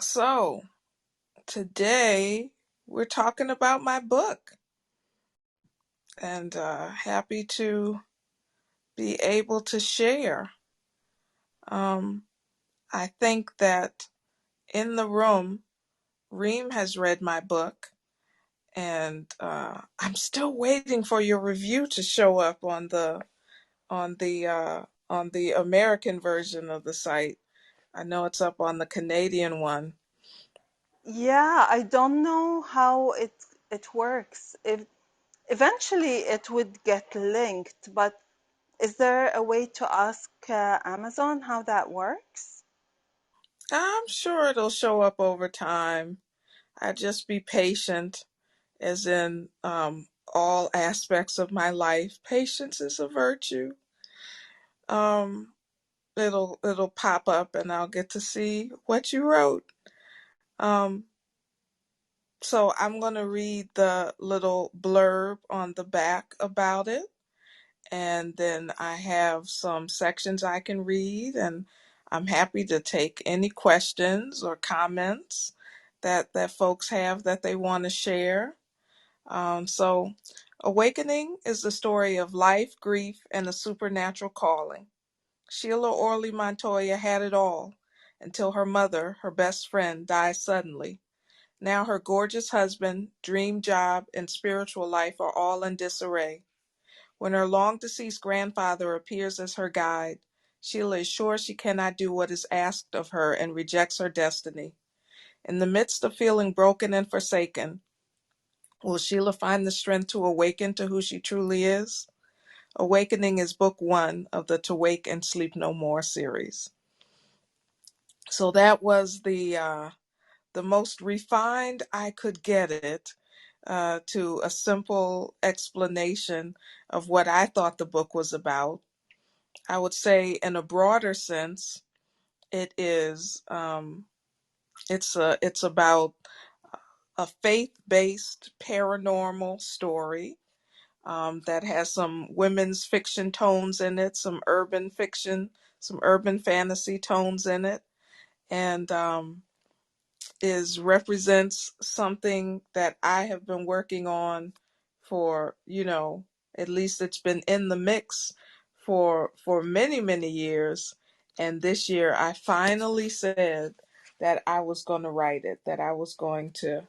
So, today we're talking about my book, and happy to be able to share. Um, I think that in the room, Reem has read my book, and I'm still waiting for your review to show up on the American version of the site. I know it's up on the Canadian one. Yeah, I don't know how it works. If eventually it would get linked, but is there a way to ask Amazon how that works? I'm sure it'll show up over time. I just be patient, as in all aspects of my life. Patience is a virtue. Um, it'll pop up, and I'll get to see what you wrote. Um, so I'm gonna read the little blurb on the back about it, and then I have some sections I can read, and I'm happy to take any questions or comments that folks have that they want to share. So, Awakening is the story of life, grief, and a supernatural calling. 𝗷𝗄𝗄𝗧 had it all until her mother, her best friend, died suddenly. Now her gorgeous husband, dream job, and spiritual life are all in disarray. When her long-deceased grandfather appears as her guide, 𝗷𝗄𝗄 is sure she cannot do what is asked of her and rejects her destiny. In the midst of feeling broken and forsaken, will 𝗷𝗄𝗄 find the strength to awaken to who she truly is? Awakening is book one of the To Wake and Sleep No More series. So that was the most refined I could get it, to a simple explanation of what I thought the book was about. I would say, in a broader sense, it is it's about a faith-based paranormal story that has some women's fiction tones in it, some urban fiction, some urban fantasy tones in it, and is represents something that I have been working on for, at least it's been in the mix for many, many years. And this year I finally said that I was going to write it, that I was going to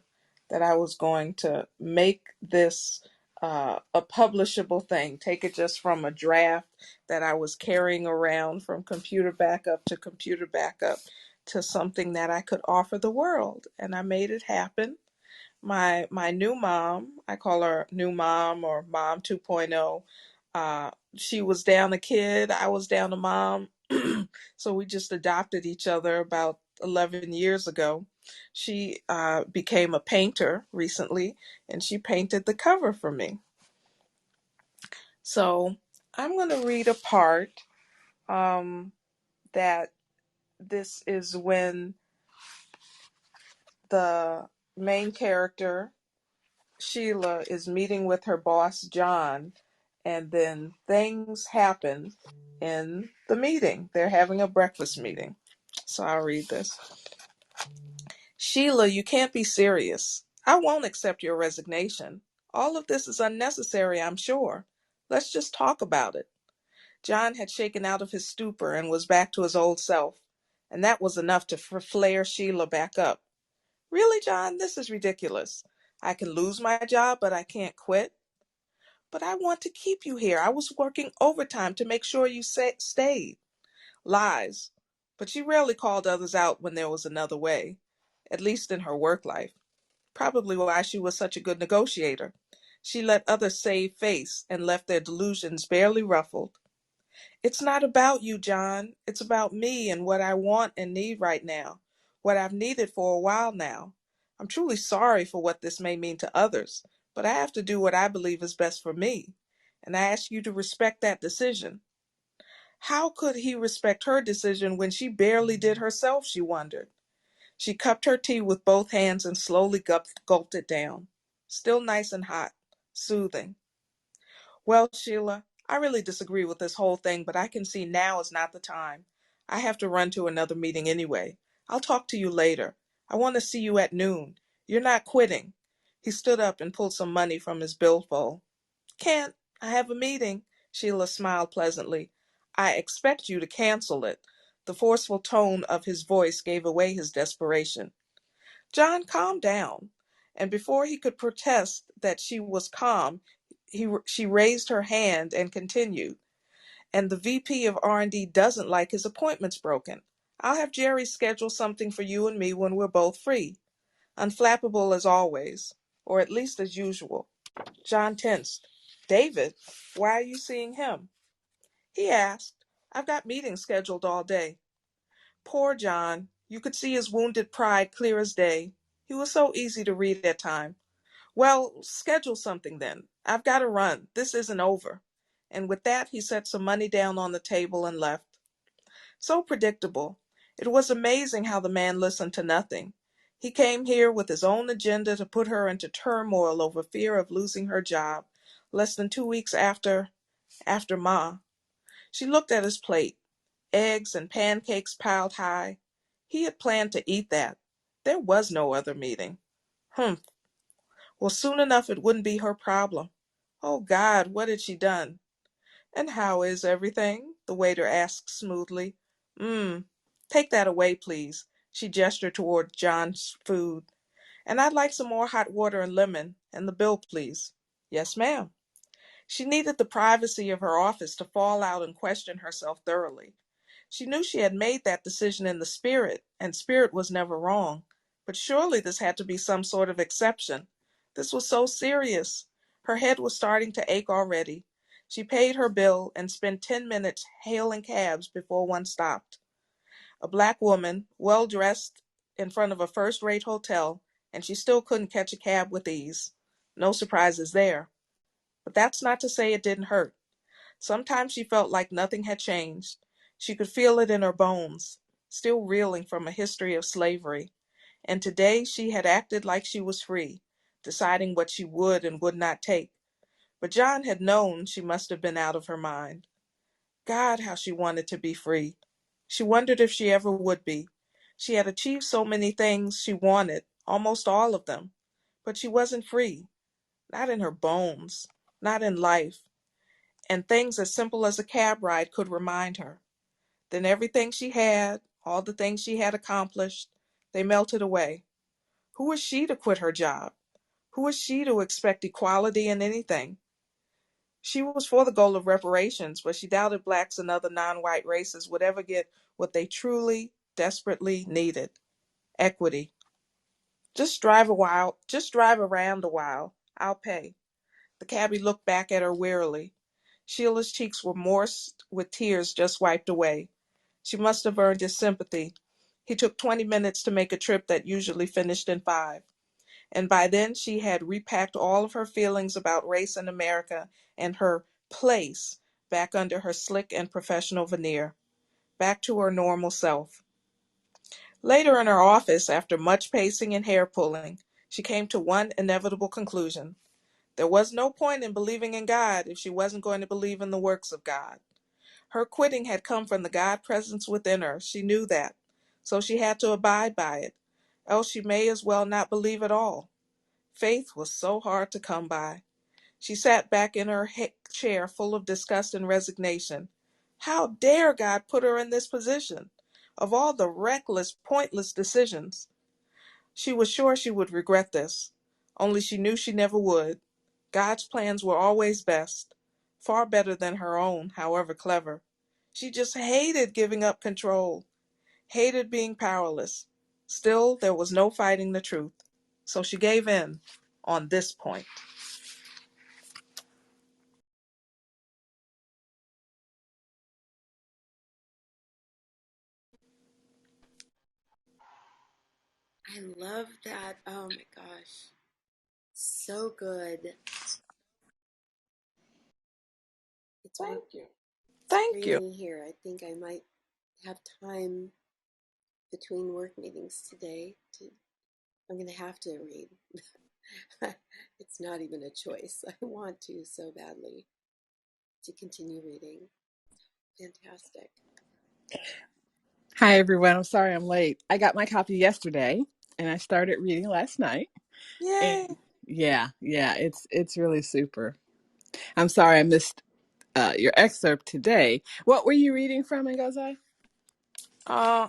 make this a publishable thing, take it just from a draft that I was carrying around from computer backup to computer backup to something that I could offer the world, and I made it happen. My new mom, I call her new mom or mom 2.0. She was down a kid, I was down a mom, so we just adopted each other about 11 years ago. She became a painter recently, and she painted the cover for me. So I'm going to read a part that this is when the main character, 𝗷𝗄𝗄, is meeting with her boss, John, and then things happen in the meeting. They're having a breakfast meeting. So I'll read this. 𝗷𝗄𝗄, you can't be serious. I won't accept your resignation. All of this is unnecessary, I'm sure. Let's just talk about it. John had shaken out of his stupor and was back to his old self, and that was enough to flare 𝗷𝗄𝗄 back up. Really, John, this is ridiculous. I can lose my job, but I can't quit. But I want to keep you here. I was working overtime to make sure you stayed. Lies. But she rarely called others out when there was another way, at least in her work life. Probably why she was such a good negotiator. She let others save face and left their delusions barely ruffled. It's not about you, John. It's about me and what I want and need right now, what I've needed for a while now. I'm truly sorry for what this may mean to others, but I have to do what I believe is best for me, and I ask you to respect that decision. How could he respect her decision when she barely did herself, she wondered. She cupped her tea with both hands and slowly gulped it down. Still nice and hot, soothing. Well, 𝗷𝗄𝗄, I really disagree with this whole thing, but I can see now is not the time. I have to run to another meeting anyway. I'll talk to you later. I want to see you at noon. You're not quitting. He stood up and pulled some money from his billfold. Can't. I have a meeting. Sheila smiled pleasantly. I expect you to cancel it. The forceful tone of his voice gave away his desperation. John calmed down, and before he could protest that she was calm, she raised her hand and continued. And the VP of R&D doesn't like his appointments broken. I'll have Jerry schedule something for you and me when we're both free. Unflappable as always, or at least as usual. John tensed. David, why are you seeing him? He asked. I've got meetings scheduled all day. Poor John. You could see his wounded pride clear as day. He was so easy to read at times. Well, schedule something then. I've got to run. This isn't over. And with that, he set some money down on the table and left. So predictable. It was amazing how the man listened to nothing. He came here with his own agenda to put her into turmoil over fear of losing her job, less than 2 weeks after Ma. She looked at his plate, eggs and pancakes piled high. He had planned to eat that. There was no other meeting. Humph. Well, soon enough it wouldn't be her problem. Oh God, what had she done? And how is everything? The waiter asked smoothly. Take that away, please. She gestured toward John's food. And I'd like some more hot water and lemon, and the bill, please. Yes, ma'am. She needed the privacy of her office to fall out and question herself thoroughly. She knew she had made that decision in the spirit, and spirit was never wrong. But surely this had to be some sort of exception. This was so serious. Her head was starting to ache already. She paid her bill and spent 10 minutes hailing cabs before one stopped. A black woman, well dressed, in front of a first-rate hotel, and she still couldn't catch a cab with ease. No surprises there. But that's not to say it didn't hurt. Sometimes she felt like nothing had changed. She could feel it in her bones, still reeling from a history of slavery. And today she had acted like she was free, deciding what she would and would not take. But John had known she must have been out of her mind. God, how she wanted to be free. She wondered if she ever would be. She had achieved so many things she wanted, almost all of them. But she wasn't free. Not in her bones, not in life. And things as simple as a cab ride could remind her. Then everything she had, all the things she had accomplished, they melted away. Who was she to quit her job? Who was she to expect equality in anything? She was for the goal of reparations, but she doubted blacks and other non-white races would ever get what they truly, desperately needed. Equity. Just drive around a while. I'll pay. The cabbie looked back at her wearily. Sheila's cheeks were moist with tears just wiped away. She must have earned his sympathy. He took 20 minutes to make a trip that usually finished in 5. And by then she had repacked all of her feelings about race in America and her place back under her slick and professional veneer, back to her normal self. Later in her office, after much pacing and hair pulling, she came to one inevitable conclusion. There was no point in believing in God if she wasn't going to believe in the works of God. Her quitting had come from the God presence within her. She knew that. So she had to abide by it. Else she may as well not believe at all. Faith was so hard to come by. She sat back in her chair full of disgust and resignation. How dare God put her in this position? Of all the reckless, pointless decisions. She was sure she would regret this. Only she knew she never would. God's plans were always best. Far better than her own, however clever. She just hated giving up control. Hated being powerless. Still, there was no fighting the truth. So she gave in on this point. I love that. Oh my gosh. So good. Thank you. It's Thank you. raining here. I think I might have time between work meetings today I'm going to have to read. It's not even a choice. I want to so badly to continue reading. Fantastic. Hi, everyone. I'm sorry I'm late. I got my copy yesterday, and I started reading last night. Yay. And yeah, it's really super. I'm sorry I missed your excerpt today. What were you reading from, Ngozi?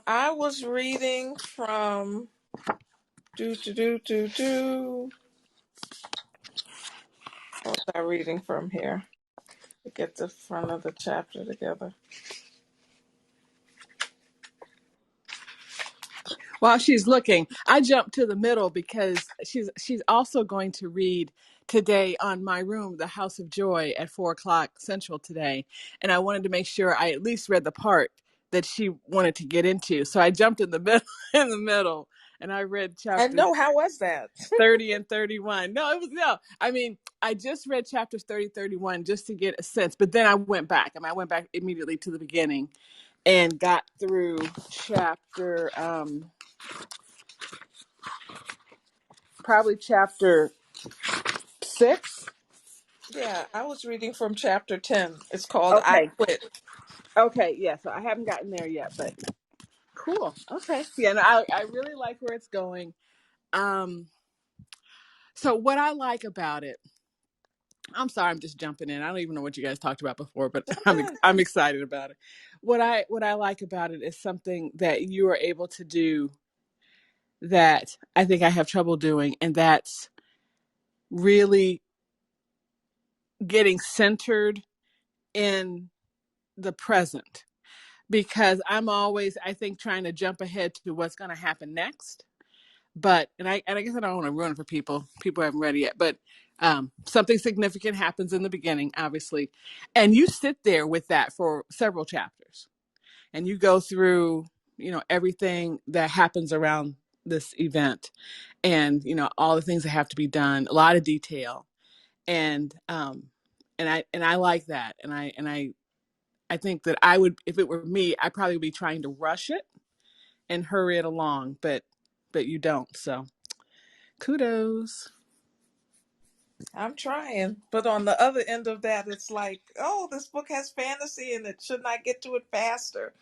I was reading from what was I reading from here? To get the front of the chapter together. While she's looking, I jumped to the middle because she's also going to read today on My Room, The House of Joy at 4 o'clock Central today. And I wanted to make sure I at least read the part that she wanted to get into. So I jumped in the middle in the middle and I read And chapters no, how was that? 30 and 31. No, it was no. I mean, I just read chapters 30, 31 just to get a sense, but then I went back. I went back immediately to the beginning and got through chapter probably chapter 6. Yeah, I was reading from chapter 10. It's called I Okay. Quit. Okay. Yeah. So I haven't gotten there yet, but cool. Okay. Yeah. No, I really like where it's going. Um, so what I like about it, I'm sorry, I'm just jumping in. I don't even know what you guys talked about before, but Jump in. I'm excited about it. What I like about it is something that you are able to do that I think I have trouble doing, and that's really getting centered in the present. Because I'm always, I think, trying to jump ahead to what's going to happen next. But and I guess I don't want to ruin it for people. People haven't read it yet, but something significant happens in the beginning, obviously, and you sit there with that for several chapters, and you go through, everything that happens around this event, and all the things that have to be done, a lot of detail, and I like that, and I think that I would, if it were me, I probably would be trying to rush it and hurry it along, but you don't. So kudos. I'm trying. But on the other end of that, it's like, oh, this book has fantasy in it. Shouldn't I get to it faster?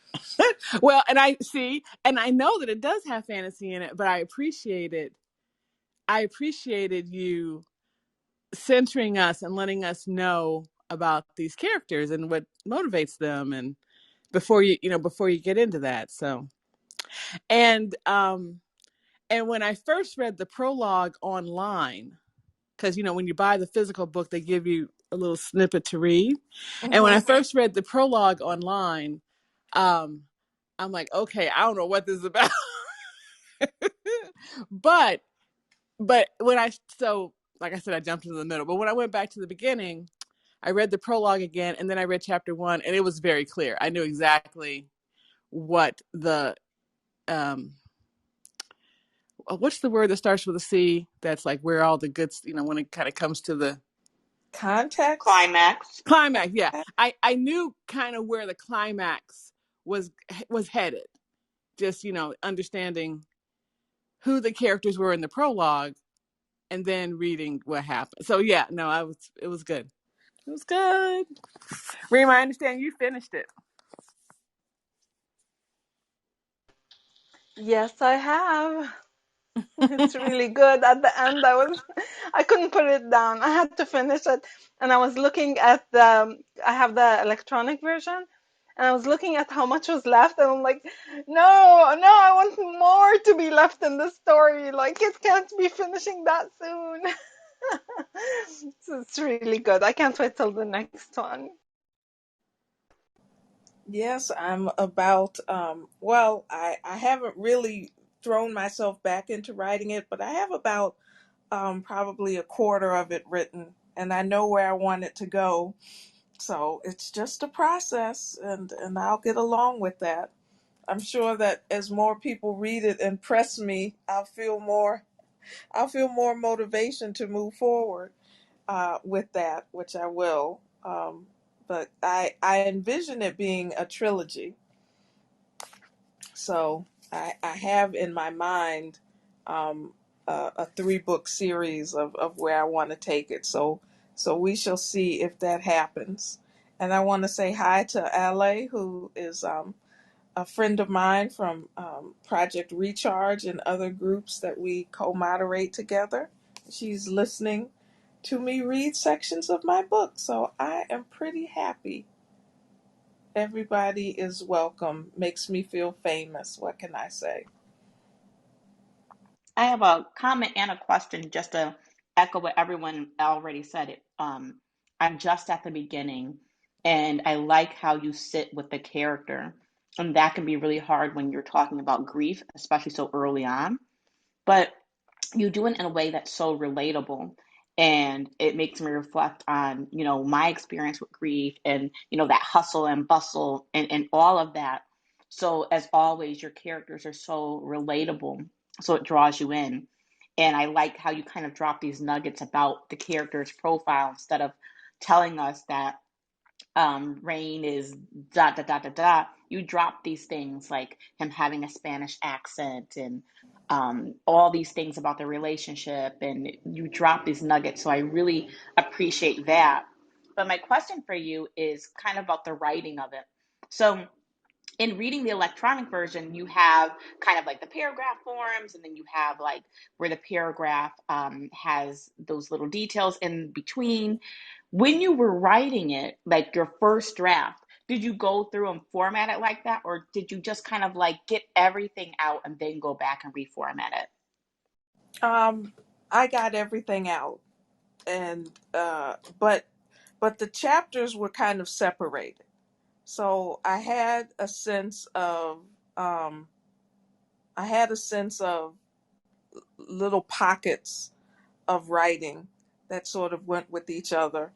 Well, and I see, and I know that it does have fantasy in it, but I appreciated you centering us and letting us know about these characters and what motivates them, and before you get into that. So, and when I first read the prologue online, because when you buy the physical book, they give you a little snippet to read. And when I Mm-hmm. first read the prologue online, um, I'm like, okay, I don't know what this is about. but when like I said, I jumped into the middle. But when I went back to the beginning, I read the prologue again, and then I read chapter 1, and it was very clear. I knew exactly what the what's the word that starts with a C? That's like where all the good, when it kind of comes to the Context? Climax. climax. Yeah, I knew kind of where the climax was headed. Just understanding who the characters were in the prologue, and then reading what happened. So yeah, no, it was good. It was good. Reem, I understand you finished it. Yes, I have. It's really good. At the end, I couldn't put it down. I had to finish it, and I was looking at I have the electronic version, and I was looking at how much was left, and I'm like, no, no, I want more to be left in the story. Like, it can't be finishing that soon. So it's really good. I can't wait till the next one. Yes, I'm about, well, I haven't really thrown myself back into writing it, but I have about probably a quarter of it written, and I know where I want it to go. So it's just a process, and I'll get along with that. I'm sure that as more people read it and press me, I'll feel more motivation to move forward with that, which I will. But I envision it being a trilogy. So I have in my mind um, a 3-book series of where I want to take it. So we shall see if that happens. And I want to say hi to Ale, who is a friend of mine from Project Recharge and other groups that we co-moderate together. She's listening to me read sections of my book, so I am pretty happy. Everybody is welcome. Makes me feel famous. What can I say? I have a comment and a question just to echo what everyone already said. I'm just at the beginning, and I like how you sit with the character. And that can be really hard when you're talking about grief, especially so early on. But you do it in a way that's so relatable. And it makes me reflect on, my experience with grief and, that hustle and bustle and all of that. So as always, your characters are so relatable. So it draws you in. And I like how you kind of drop these nuggets about the character's profile instead of telling us that Rain is dot dot dot dot dot. You drop these things like him having a Spanish accent and all these things about the relationship, and you drop these nuggets. So I really appreciate that. But my question for you is kind of about the writing of it. So in reading the electronic version, you have kind of like the paragraph forms, and then you have like where the paragraph has those little details in between. When you were writing it, like your first draft, did you go through and format it like that, or did you just kind of like get everything out and then go back and reformat it? Um, I got everything out, and but the chapters were kind of separated. So um, I had a sense of little pockets of writing that sort of went with each other.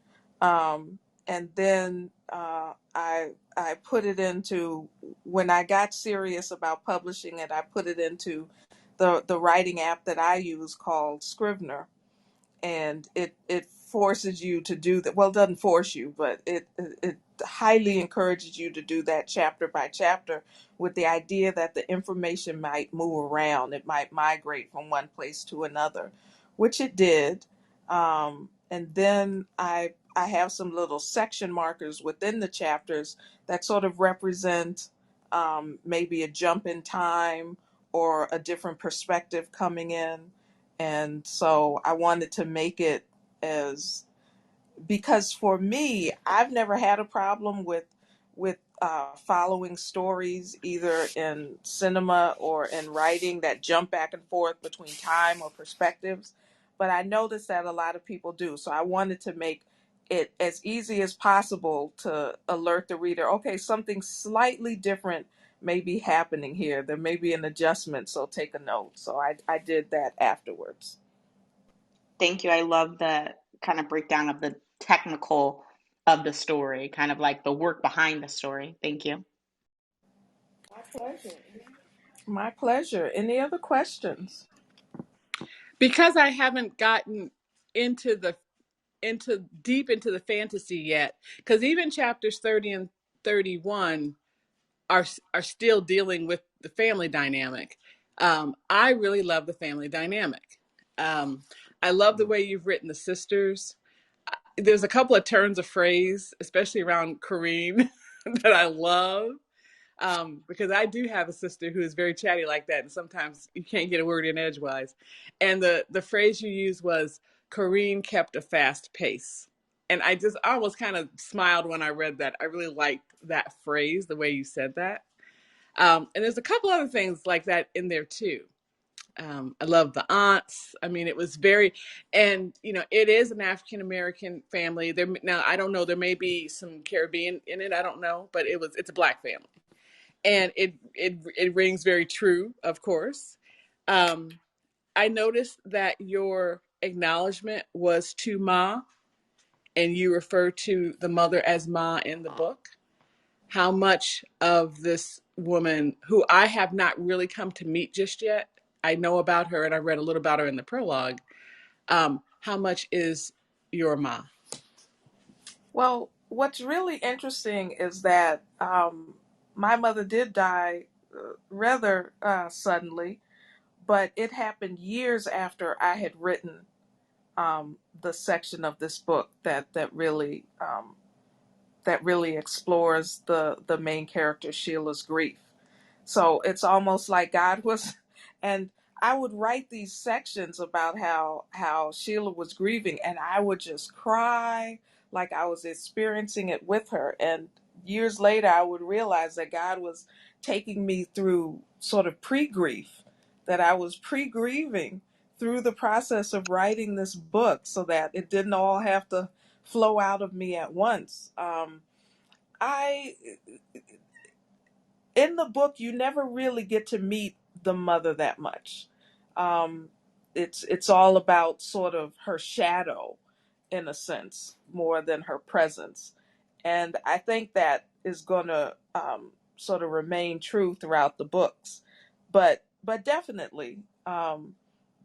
And then I put it into, when I got serious about publishing it, I put it into the writing app that I use called Scrivener, and it forces you to do that. Well, it doesn't force you, but it highly encourages you to do that chapter by chapter, with the idea that the information might move around. It might migrate from one place to another, which it did. And then I have some little section markers within the chapters that sort of represent maybe a jump in time or a different perspective coming in. And so I wanted to make it as, because for me, I've never had a problem with following stories either in cinema or in writing that jump back and forth between time or perspectives. But I noticed that a lot of people do. So I wanted to make it as easy as possible to alert the reader, okay, something slightly different may be happening here. There may be an adjustment, so take a note. So I did that afterwards. Thank you. I love the kind of breakdown of the technical of the story, kind of like the work behind the story. Thank you. My pleasure. My pleasure. Any other questions? Because I haven't gotten into the deep into the fantasy yet, because even chapters 30 and 31 are still dealing with the family dynamic. I really love the family dynamic. I love the way you've written the sisters. There's a couple of turns of phrase, especially around Kareem, that I love. Because I do have a sister who is very chatty like that, and sometimes you can't get a word in edgewise. And the phrase you used was, Kareem kept a fast pace. And I almost kind of smiled when I read that. I really liked that phrase, the way you said that. And there's a couple other things like that in there too. I love the aunts. I mean, it was very, and it is an African American family. There now, I don't know. There may be some Caribbean in it. I don't know, but it's a Black family, and it rings very true. Of course, um, I noticed that your acknowledgement was to Ma, and you refer to the mother as Ma in the book. How much of this woman, who I have not really come to meet just yet, I know about her and I read a little about her in the prologue. How much is your Ma? Well, what's really interesting is that my mother did die rather suddenly, but it happened years after I had written the section of this book that really explores the main character Sheila's grief. So it's almost like God was, and I would write these sections about how Sheila was grieving, and I would just cry like I was experiencing it with her. And years later, I would realize that God was taking me through sort of pre-grief, that I was pre-grieving through the process of writing this book, so that it didn't all have to flow out of me at once. I In the book, you never really get to meet the mother that much. Um, it's all about sort of her shadow, in a sense, more than her presence, and I think that is going to sort of remain true throughout the books. But definitely,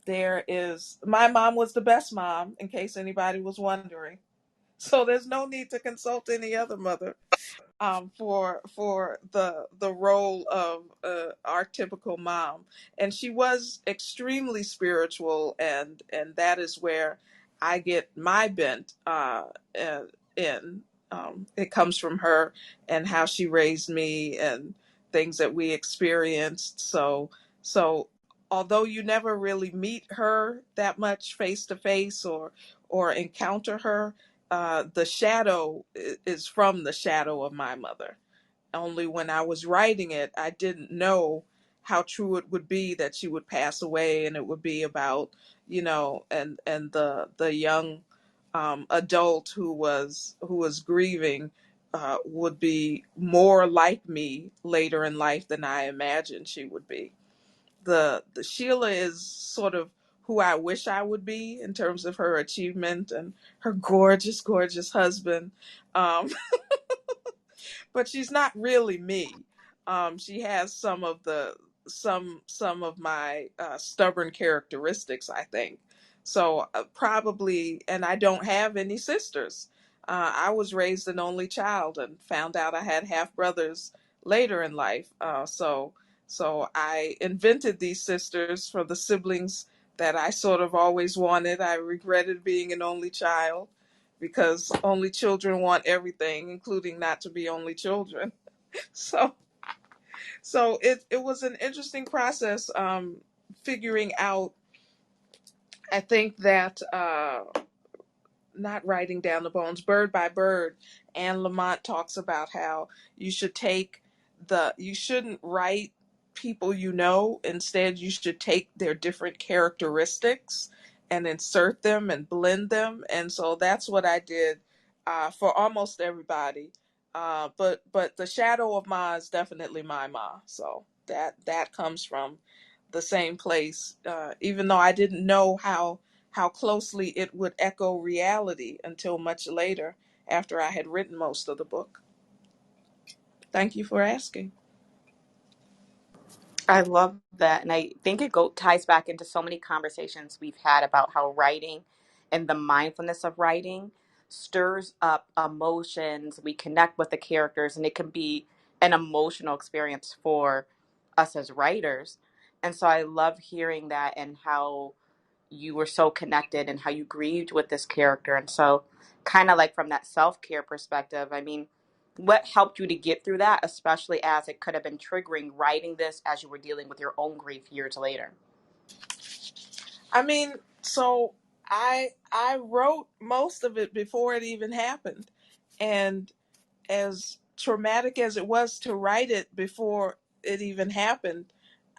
there is. My mom was the best mom, in case anybody was wondering. So there's no need to consult any other mother for the role of our typical mom, and she was extremely spiritual, and that is where I get my bent uh, in. It comes from her and how she raised me and things that we experienced. So although you never really meet her that much face to face or encounter her, the shadow is from the shadow of my mother. Only when I was writing it, I didn't know how true it would be that she would pass away, and it would be about, and the young adult who was grieving would be more like me later in life than I imagined she would be. The Sheila is sort of who I wish I would be in terms of her achievement and her gorgeous, gorgeous husband. Um, but she's not really me. She has some of my stubborn characteristics, I think. So probably, and I don't have any sisters. I was raised an only child and found out I had half brothers later in life. So I invented these sisters for the siblings that I sort of always wanted. I regretted being an only child because only children want everything, including not to be only children. So it was an interesting process, figuring out. I think that not writing down the bones, bird by bird, and Lamont talks about how you should take you shouldn't write people you know. Instead, you should take their different characteristics and insert them and blend them. And so that's what I did for almost everybody. But the shadow of Ma is definitely my Ma. So that comes from the same place. Even though I didn't know how closely it would echo reality until much later after I had written most of the book. Thank you for asking. I love that. And I think ties back into so many conversations we've had about how writing and the mindfulness of writing stirs up emotions. We connect with the characters, and it can be an emotional experience for us as writers. And so I love hearing that and how you were so connected and how you grieved with this character. And so, kind of like from that self care perspective, I mean, what helped you to get through that, especially as it could have been triggering writing this as you were dealing with your own grief years later? I mean, so I wrote most of it before it even happened. And as traumatic as it was to write it before it even happened,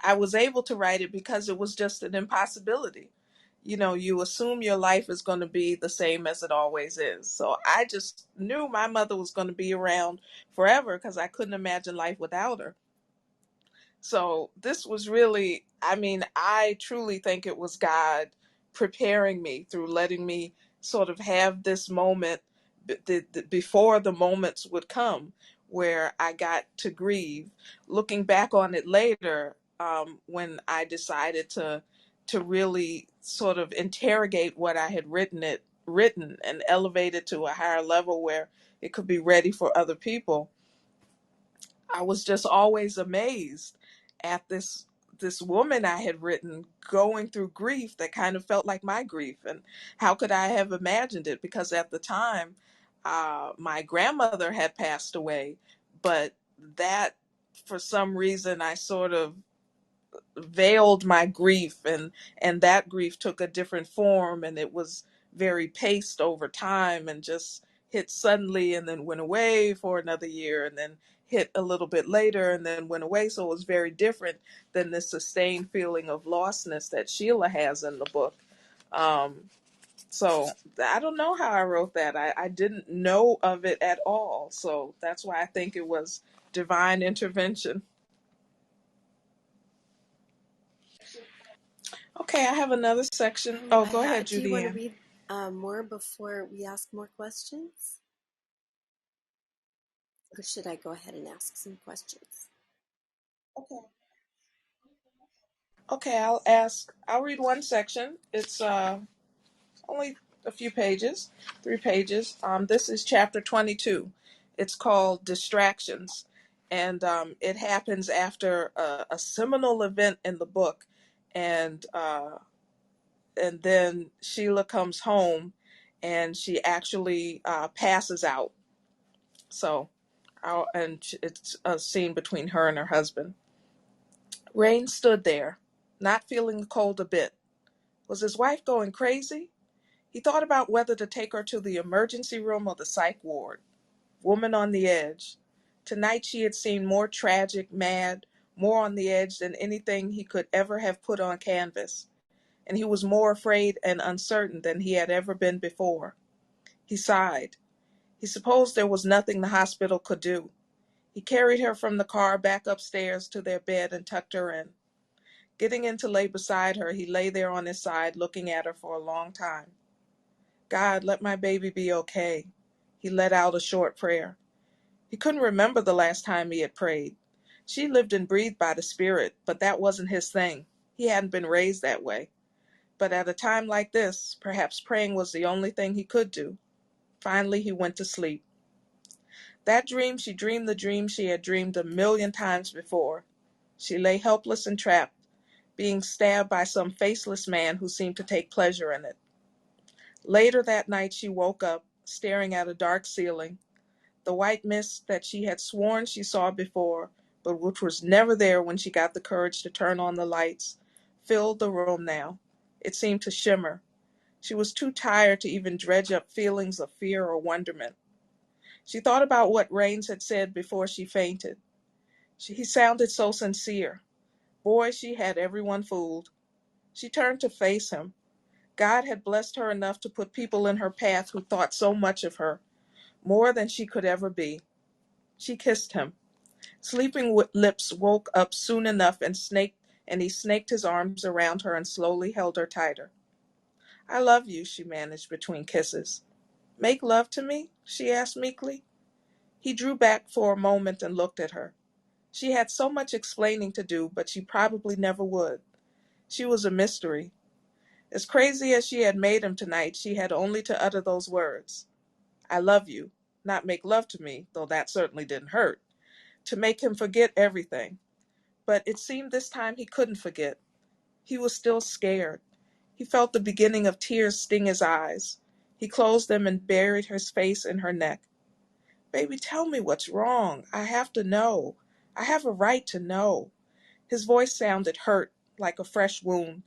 I was able to write it because it was just an impossibility. You assume your life is going to be the same as it always is. So I just knew my mother was going to be around forever because I couldn't imagine life without her. So this was really, I mean, I truly think it was God preparing me through letting me sort of have this moment before the moments would come where I got to grieve. Looking back on it later, when I decided to really sort of interrogate what I had written and elevate it to a higher level where it could be ready for other people, I was just always amazed at this woman I had written going through grief that kind of felt like my grief. And how could I have imagined it? Because at the time, my grandmother had passed away, but that for some reason I sort of veiled my grief, and that grief took a different form, and it was very paced over time and just hit suddenly and then went away for another year and then hit a little bit later and then went away. So it was very different than the sustained feeling of lostness that Sheila has in the book. So I don't know how I wrote that. I didn't know of it at all, so that's why I think it was divine intervention. Okay, I have another section. Oh, go ahead, Do you Judy want to Ann. read more before we ask more questions? Or should I go ahead and ask some questions? Okay. Okay, I'll read one section. It's only a few pages, 3 pages. This is chapter 22. It's called Distractions. And it happens after a seminal event in the book. And then Sheila comes home and she actually passes out. So, it's a scene between her and her husband. Rain stood there, not feeling the cold a bit. Was his wife going crazy? He thought about whether to take her to the emergency room or the psych ward. Woman on the edge. Tonight she had seemed more tragic, mad, more on the edge than anything he could ever have put on canvas. And he was more afraid and uncertain than he had ever been before. He sighed. He supposed there was nothing the hospital could do. He carried her from the car back upstairs to their bed and tucked her in. Getting in to lay beside her, he lay there on his side, looking at her for a long time. God, let my baby be okay. He let out a short prayer. He couldn't remember the last time he had prayed. She lived and breathed by the Spirit, but that wasn't his thing. He hadn't been raised that way. But at a time like this, perhaps praying was the only thing he could do. Finally, he went to sleep. That dream, she dreamed the dream she had dreamed 1,000,000 times before. She lay helpless and trapped, being stabbed by some faceless man who seemed to take pleasure in it. Later that night she woke up, staring at a dark ceiling. The white mist that she had sworn she saw before, but which was never there when she got the courage to turn on the lights, filled the room now. It seemed to shimmer. She was too tired to even dredge up feelings of fear or wonderment. She thought about what Raines had said before she fainted. He sounded so sincere. Boy, she had everyone fooled. She turned to face him. God had blessed her enough to put people in her path who thought so much of her, more than she could ever be. She kissed him. Sleeping lips woke up soon enough and he snaked his arms around her and slowly held her tighter. I love you, she managed between kisses. Make love to me? She asked meekly. He drew back for a moment and looked at her. She had so much explaining to do, but she probably never would. She was a mystery. As crazy as she had made him tonight, she had only to utter those words. I love you. Not make love to me, though that certainly didn't hurt. To make him forget everything. But it seemed this time he couldn't forget. He was still scared. He felt the beginning of tears sting his eyes. He closed them and buried his face in her neck. Baby, tell me what's wrong. I have to know. I have a right to know. His voice sounded hurt, like a fresh wound.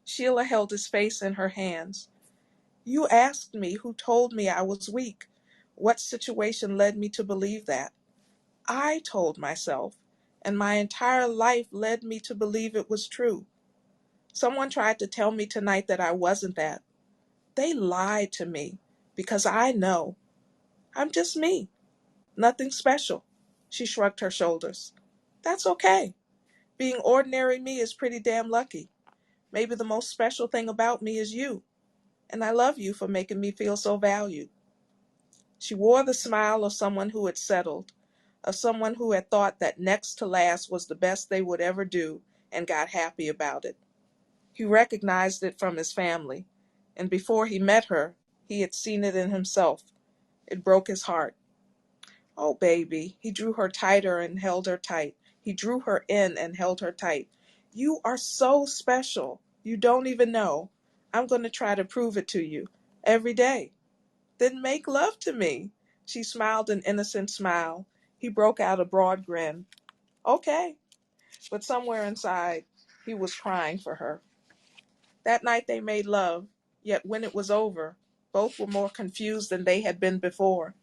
Sheila held his face in her hands. You asked me who told me I was weak. What situation led me to believe that? I told myself, and my entire life led me to believe it was true. Someone tried to tell me tonight that I wasn't that. They lied to me, because I know. I'm just me. Nothing special. She shrugged her shoulders. That's okay. Being ordinary me is pretty damn lucky. Maybe the most special thing about me is you. And I love you for making me feel so valued. She wore the smile of someone who had settled, of someone who had thought that next to last was the best they would ever do and got happy about it. He recognized it from his family, and before he met her, he had seen it in himself. It broke his heart. Oh, baby, he drew her tighter and held her tight. He drew her in and held her tight. You are so special. You don't even know. I'm going to try to prove it to you every day. Then make love to me. She smiled an innocent smile. He broke out a broad grin. Okay, but somewhere inside, he was crying for her. That night they made love, yet when it was over, both were more confused than they had been before.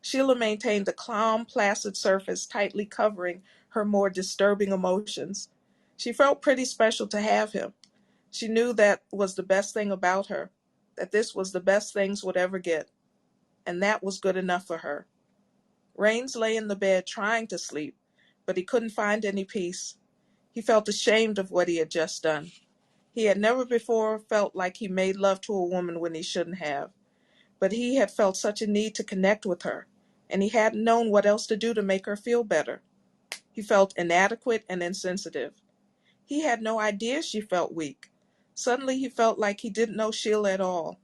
Sheila maintained a calm, placid surface tightly covering her more disturbing emotions. She felt pretty special to have him. She knew that was the best thing about her, that this was the best things would ever get, and that was good enough for her. Rains lay in the bed trying to sleep, but he couldn't find any peace. He felt ashamed of what he had just done. He had never before felt like he made love to a woman when he shouldn't have, but he had felt such a need to connect with her, and he hadn't known what else to do to make her feel better. He felt inadequate and insensitive. He had no idea she felt weak. Suddenly he felt like he didn't know Sheila at all.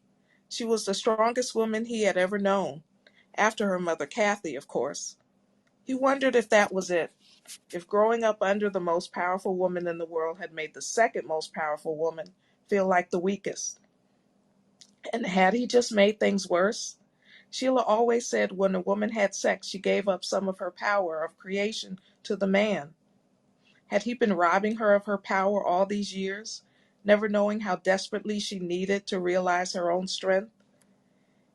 She was the strongest woman he had ever known, after her mother Kathy, of course. He wondered if that was it, if growing up under the most powerful woman in the world had made the second most powerful woman feel like the weakest. And had he just made things worse? Sheila always said when a woman had sex, she gave up some of her power of creation to the man. Had he been robbing her of her power all these years, never knowing how desperately she needed to realize her own strength?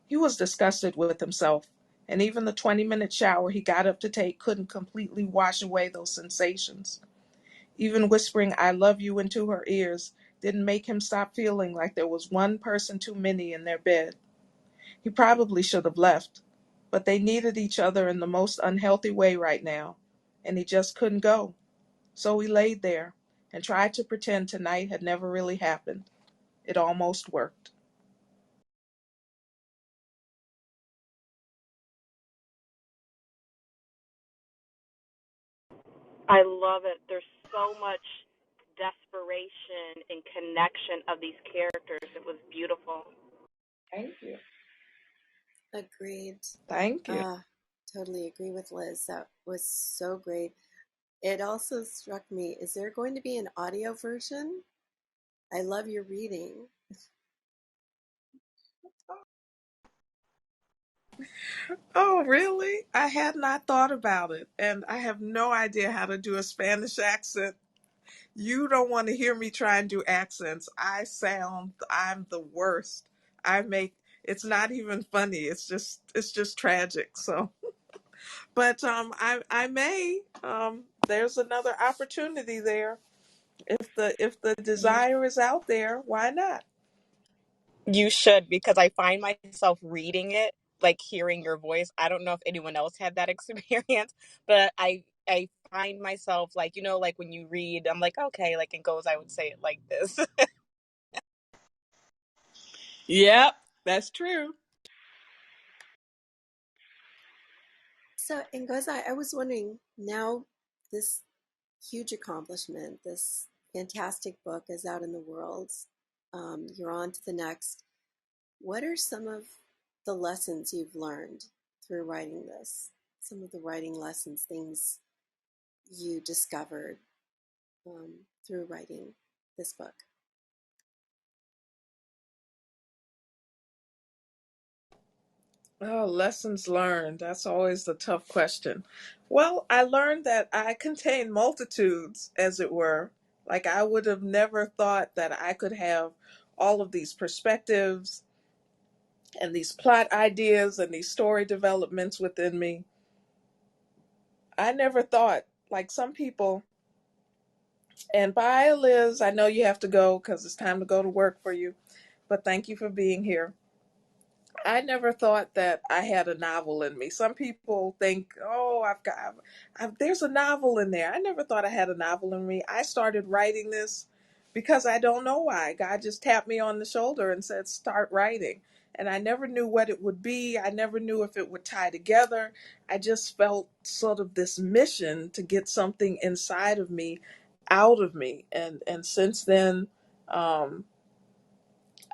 He was disgusted with himself, and even the 20-minute shower he got up to take couldn't completely wash away those sensations. Even whispering "I love you" into her ears didn't make him stop feeling like there was one person too many in their bed. He probably should have left, but they needed each other in the most unhealthy way right now, and he just couldn't go. So he laid there and tried to pretend tonight had never really happened. It almost worked. I love it. There's so much desperation and connection of these characters. It was beautiful. Thank you. Agreed. Thank you. Totally agree with Liz. That was so great. It also struck me, is there going to be an audio version? I love your reading. Oh, really? I had not thought about it, and I have no idea how to do a Spanish accent. You don't want to hear me try and do accents. I'm the worst. I make, it's not even funny. It's just tragic. So, but I may, there's another opportunity there. If the desire is out there, why not? You should, because I find myself reading it, like hearing your voice. I don't know if anyone else had that experience, but I find myself like, like when you read, I'm like, okay, like it goes, I would say it like this. Yep, that's true. So, Ngozi, I was wondering, now this huge accomplishment, this fantastic book is out in the world. You're on to the next. What are some of the lessons you've learned through writing this? Some of the writing lessons, things you discovered through writing this book? Oh, lessons learned. That's always the tough question. Well, I learned that I contain multitudes, as it were. Like I would have never thought that I could have all of these perspectives and these plot ideas and these story developments within me. I never thought, like some people, and bye, Liz. I know you have to go because it's time to go to work for you, but thank you for being here. I never thought that I had a novel in me. Some people think, "Oh, there's a novel in there." I never thought I had a novel in me. I started writing this because I don't know why. God just tapped me on the shoulder and said, "Start writing." And I never knew what it would be. I never knew if it would tie together. I just felt sort of this mission to get something inside of me out of me. And since then, um,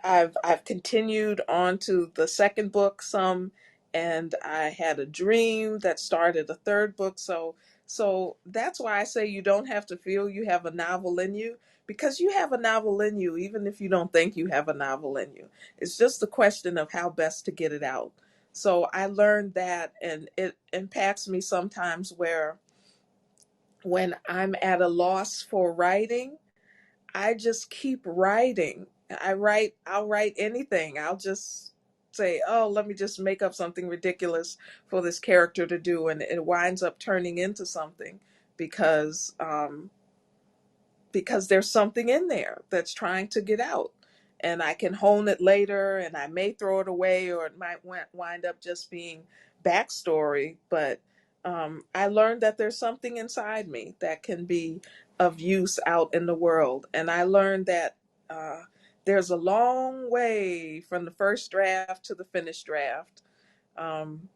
I've continued on to the second book some, and I had a dream that started a third book. So that's why I say you don't have to feel you have a novel in you, because you have a novel in you even if you don't think you have a novel in you. It's just a question of how best to get it out. So I learned that, and it impacts me sometimes where when I'm at a loss for writing, I just keep writing. I'll write anything. I'll just say, oh, let me just make up something ridiculous for this character to do. And it winds up turning into something because, because there's something in there that's trying to get out. And I can hone it later and I may throw it away or it might wind up just being backstory. But I learned that there's something inside me that can be of use out in the world. And I learned that there's a long way from the first draft to the finished draft. Um,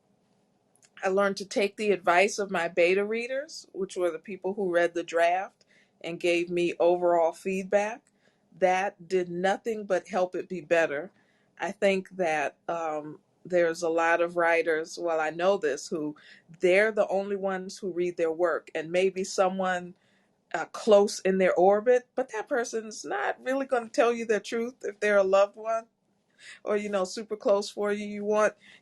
I learned to take the advice of my beta readers, which were the people who read the draft and gave me overall feedback. That did nothing but help it be better. I think that there's a lot of writers, well, I know this, who they're the only ones who read their work, and maybe someone close in their orbit, but that person's not really going to tell you the truth if they're a loved one or super close for you.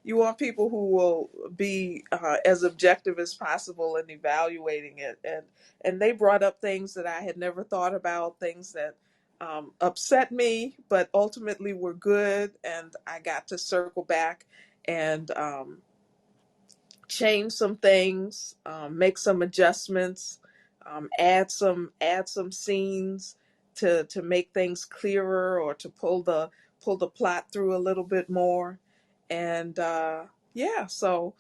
You want people who will be as objective as possible in evaluating it, and they brought up things that I had never thought about, things that upset me but ultimately were good, and I got to circle back and change some things, make some adjustments, add some scenes to make things clearer or to pull the plot through a little bit more, and yeah. So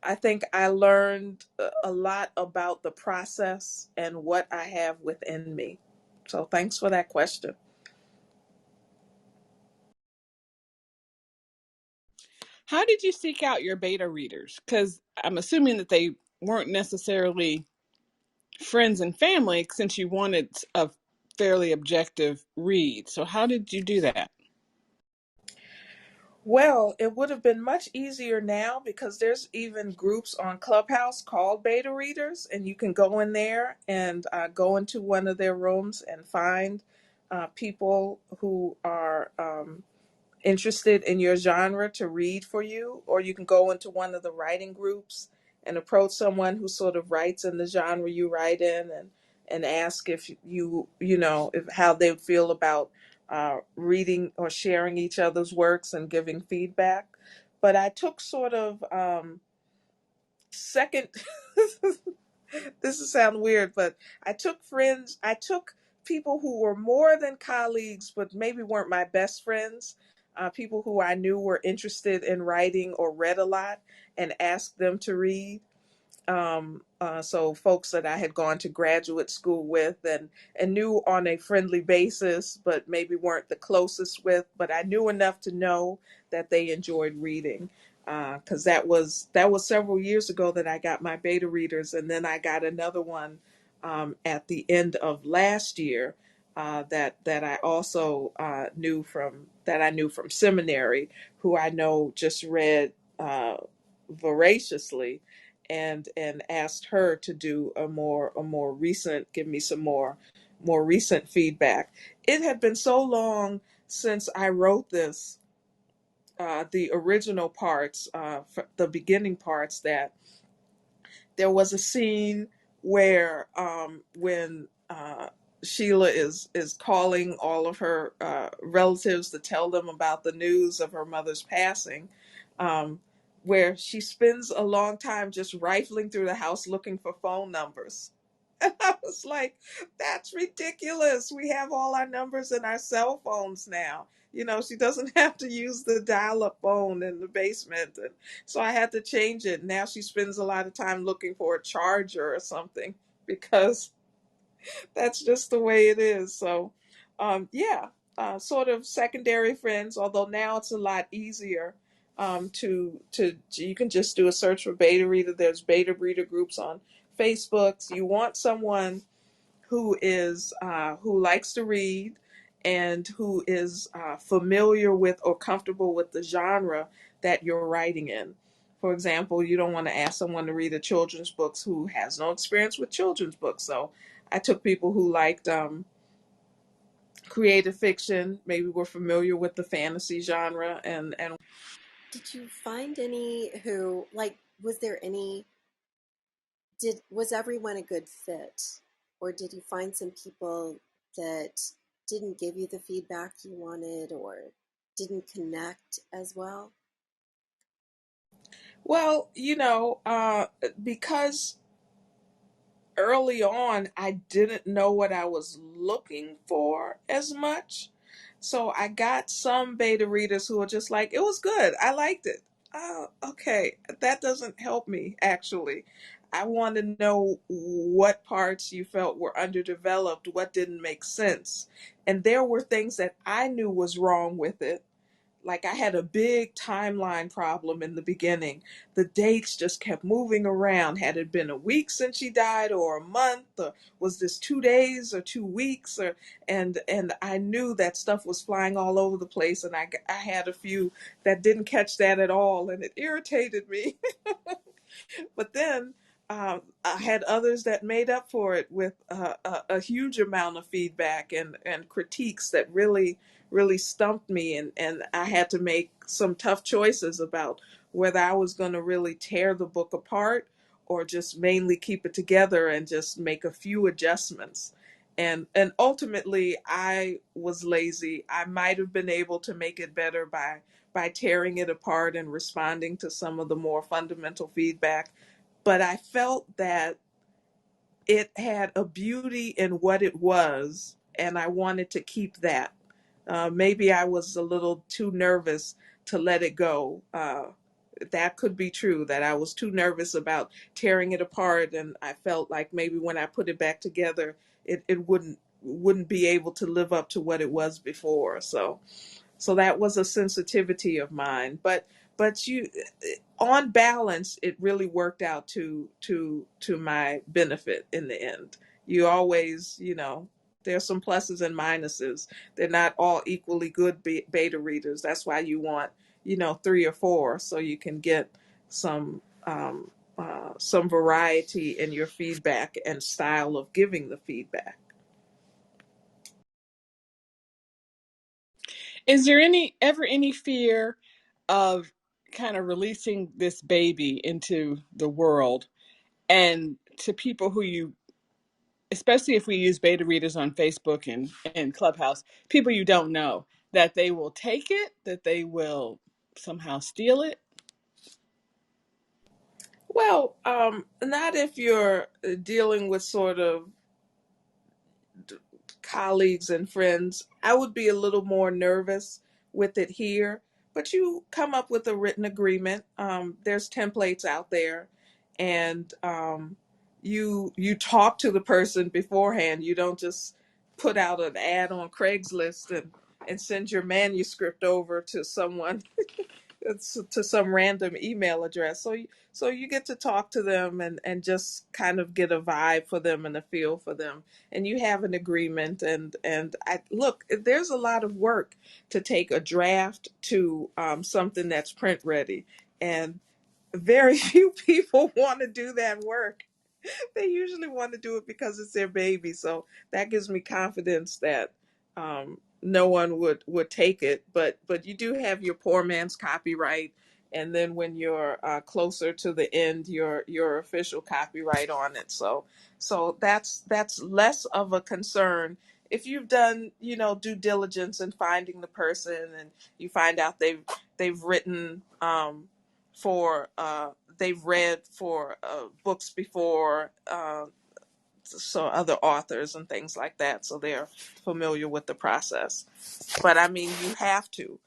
I think I learned a lot about the process and what I have within me. So thanks for that question. How did you seek out your beta readers? Because I'm assuming that they weren't necessarily friends and family since you wanted a fairly objective read. So how did you do that? Well, it would have been much easier now because there's even groups on Clubhouse called beta readers, and you can go in there and go into one of their rooms and find people who are interested in your genre to read for you, or you can go into one of the writing groups and approach someone who sort of writes in the genre you write in, and ask if if how they would feel about reading or sharing each other's works and giving feedback. But I took sort of second this is sound weird, but I took people who were more than colleagues, but maybe weren't my best friends, people who I knew were interested in writing or read a lot, and asked them to read. So folks that I had gone to graduate school with and knew on a friendly basis, but maybe weren't the closest with, but I knew enough to know that they enjoyed reading. Because that was several years ago that I got my beta readers, and then I got another one at the end of last year that I also knew from seminary, who I know just read voraciously, and asked her to do a more recent, give me some more recent feedback. It had been so long since I wrote this, the original parts, the beginning parts, that there was a scene where when Sheila is calling all of her relatives to tell them about the news of her mother's passing, um, where she spends a long time just rifling through the house looking for phone numbers. And I was like, that's ridiculous. We have all our numbers in our cell phones now. She doesn't have to use the dial-up phone in the basement. And so I had to change it. Now she spends a lot of time looking for a charger or something because that's just the way it is. So, yeah, sort of secondary friends. Although now it's a lot easier to you can just do a search for beta reader. There's beta reader groups on Facebook. You want someone who likes to read and who is familiar with or comfortable with the genre that you're writing in. For example, you don't want to ask someone to read a children's books who has no experience with children's books. So I took people who liked creative fiction, maybe were familiar with the fantasy genre, and Did you find any who, like, was there any was everyone a good fit, or did you find some people that didn't give you the feedback you wanted or didn't connect as well? Well, because early on, I didn't know what I was looking for as much. So I got some beta readers who were just like, it was good. I liked it. Oh, okay. That doesn't help me, actually. I want to know what parts you felt were underdeveloped, what didn't make sense. And there were things that I knew was wrong with it, like I had a big timeline problem in the beginning. The dates just kept moving around. Had it been a week since she died, or a month, or was this 2 days or 2 weeks, or and I knew that stuff was flying all over the place, and I had a few that didn't catch that at all, and it irritated me. But then I had others that made up for it with a huge amount of feedback and critiques that really stumped me. And I had to make some tough choices about whether I was going to really tear the book apart or just mainly keep it together and just make a few adjustments. And ultimately, I was lazy. I might have been able to make it better by tearing it apart and responding to some of the more fundamental feedback, but I felt that it had a beauty in what it was, and I wanted to keep that. Maybe I was a little too nervous to let it go. That could be true, that I was too nervous about tearing it apart, and I felt like maybe when I put it back together, it wouldn't be able to live up to what it was before. So that was a sensitivity of mine. But you, on balance, it really worked out to my benefit in the end. You always, there's some pluses and minuses. They're not all equally good beta readers. That's why you want, 3 or 4, so you can get some some variety in your feedback and style of giving the feedback. Is there ever any fear of kind of releasing this baby into the world and to people who you, especially if we use beta readers on Facebook and Clubhouse, people you don't know, that they will take it, that they will somehow steal it? Well, not if you're dealing with sort of colleagues and friends. I would be a little more nervous with it here, but you come up with a written agreement. There's templates out there, and you talk to the person beforehand. You don't just put out an ad on Craigslist and send your manuscript over to someone. It's to some random email address. So you get to talk to them and just kind of get a vibe for them and a feel for them. And you have an agreement. And I look, there's a lot of work to take a draft to something that's print ready. And very few people want to do that work. They usually want to do it because it's their baby. So that gives me confidence that no one would take it. But you do have your poor man's copyright, and then when you're closer to the end, your official copyright on it. So that's less of a concern if you've done due diligence in finding the person, and you find out they've written for they've read for books before, so other authors and things like that, so they're familiar with the process. But I mean, you have to.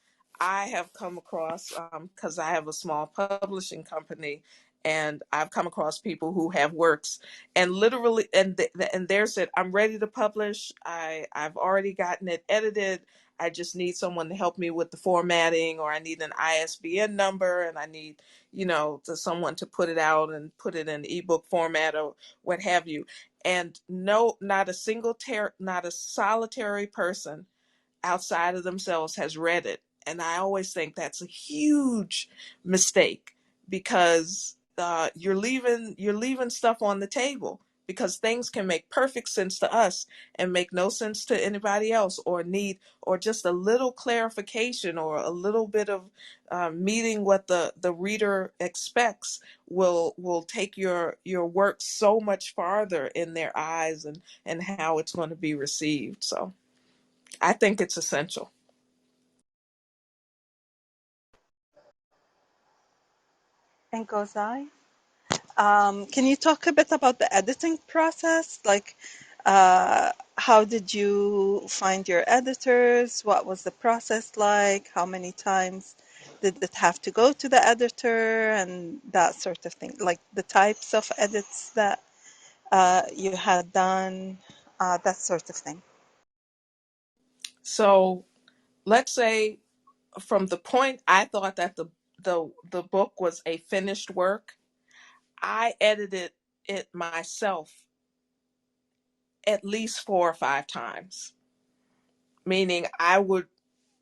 I have come across, because I have a small publishing company, and I've come across people who have works, and literally, and they said, I'm ready to publish. I've already gotten it edited. I just need someone to help me with the formatting, or I need an ISBN number, and I need, someone to put it out and put it in ebook format or what have you. And no, not a solitary person outside of themselves has read it. And I always think that's a huge mistake, because you're leaving stuff on the table. because things can make perfect sense to us and make no sense to anybody else, or need, or just a little clarification or a little bit of meeting what the reader expects will take your work so much farther in their eyes, and how it's going to be received. So I think it's essential. And Gozai, can you talk a bit about the editing process? Like, how did you find your editors? What was the process like? How many times did it have to go to the editor and that sort of thing? Like the types of edits that you had done, that sort of thing. So let's say from the point I thought that the book was a finished work, I edited it myself at least 4 or 5 times. Meaning I would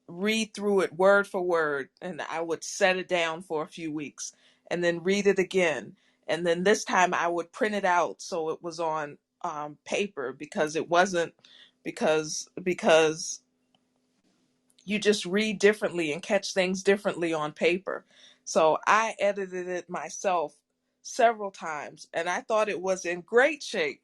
read through it word for word, and I would set it down for a few weeks and then read it again. And then this time I would print it out so it was on paper, because it wasn't, because you just read differently and catch things differently on paper. So I edited it myself several times, and I thought it was in great shape.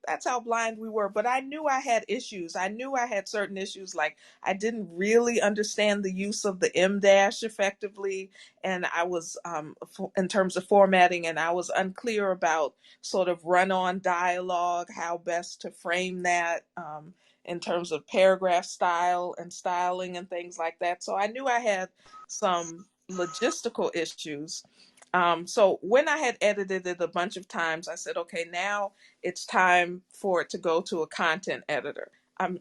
That's how blind we were. But I knew I had issues. I knew I had certain issues, like I didn't really understand the use of the M dash effectively, and I was in terms of formatting, and I was unclear about sort of run-on dialogue, how best to frame that in terms of paragraph style and styling and things like that. So I knew I had some logistical issues. So when I had edited it a bunch of times, I said, okay, now it's time for it to go to a content editor. I'm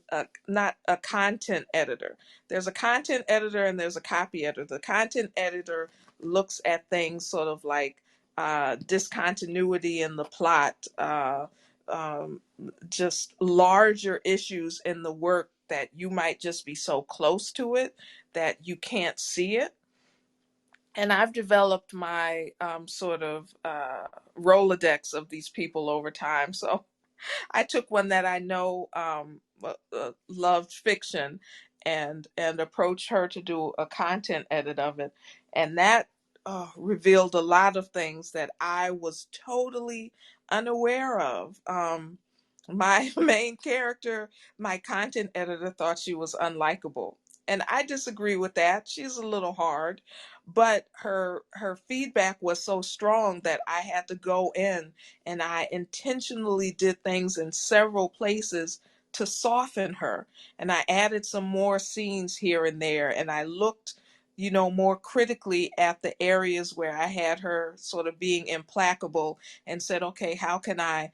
not a content editor. There's a content editor and there's a copy editor. The content editor looks at things sort of like discontinuity in the plot, um, just larger issues in the work that you might just be so close to it that you can't see it. And I've developed my sort of Rolodex of these people over time. So I took one that I know loved fiction, and approached her to do a content edit of it, and that revealed a lot of things that I was totally unaware of. My main character, my content editor thought she was unlikable, and I disagree with that. She's a little hard, but her feedback was so strong that I had to go in, and I intentionally did things in several places to soften her. And I added some more scenes here and there, and I looked, more critically at the areas where I had her sort of being implacable, and said, okay, how can I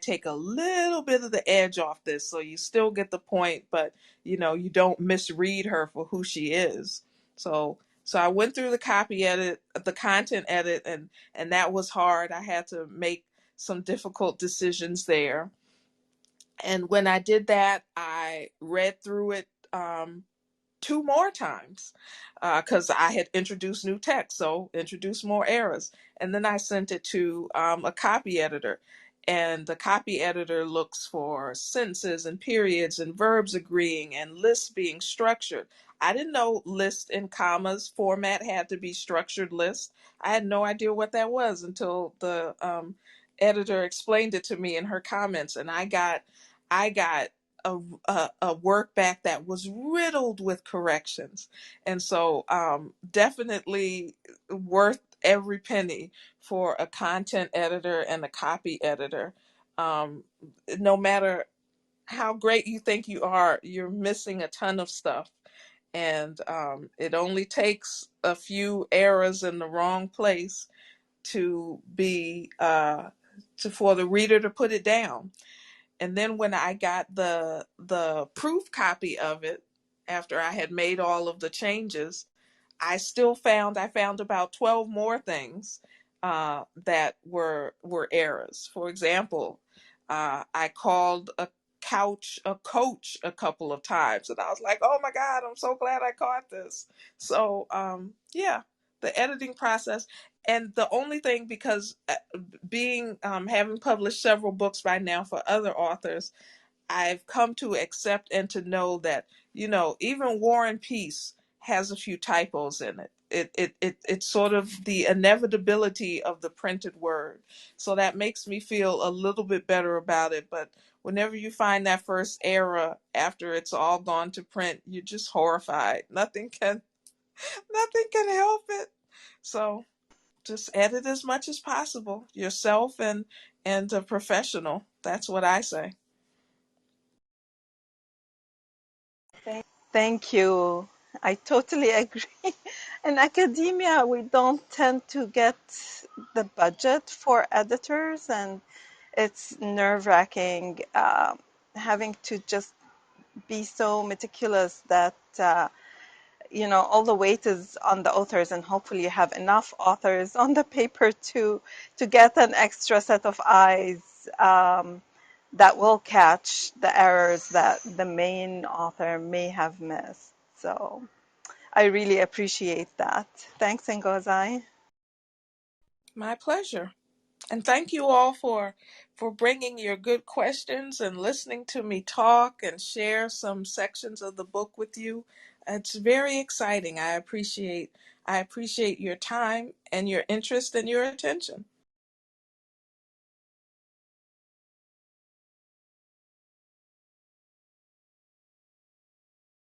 take a little bit of the edge off this so you still get the point, but you don't misread her for who she is. So I went through the copy edit, the content edit, and that was hard. I had to make some difficult decisions there. And when I did that, I read through it 2 more times, because I had introduced new text, so introduced more errors. And then I sent it to a copy editor. And the copy editor looks for sentences and periods and verbs agreeing and lists being structured. I didn't know list in commas format had to be structured list. I had no idea what that was until the editor explained it to me in her comments, and I got a work back that was riddled with corrections. And so definitely worth every penny for a content editor and a copy editor. Um, no matter how great you think you are, you're missing a ton of stuff. And it only takes a few errors in the wrong place to be for the reader to put it down. And then when I got the proof copy of it, after I had made all of the changes, I found about 12 more things that were errors. For example, I called a couch a coach a couple of times, and I was like, oh my God, I'm so glad I caught this. So yeah, the editing process. And the only thing, because being having published several books by now for other authors, I've come to accept and to know that, even War and Peace has a few typos in it. It's sort of the inevitability of the printed word. So that makes me feel a little bit better about it. But whenever you find that first error after it's all gone to print, you're just horrified. Nothing can help it. So just edit as much as possible yourself and a professional. That's what I say. Thank you. I totally agree. In academia, we don't tend to get the budget for editors, and it's nerve-wracking having to just be so meticulous that all the weight is on the authors, and hopefully you have enough authors on the paper to get an extra set of eyes that will catch the errors that the main author may have missed. So I really appreciate that. Thanks, Ngozi. My pleasure. And thank you all for bringing your good questions and listening to me talk and share some sections of the book with you. It's very exciting. I appreciate your time and your interest and your attention.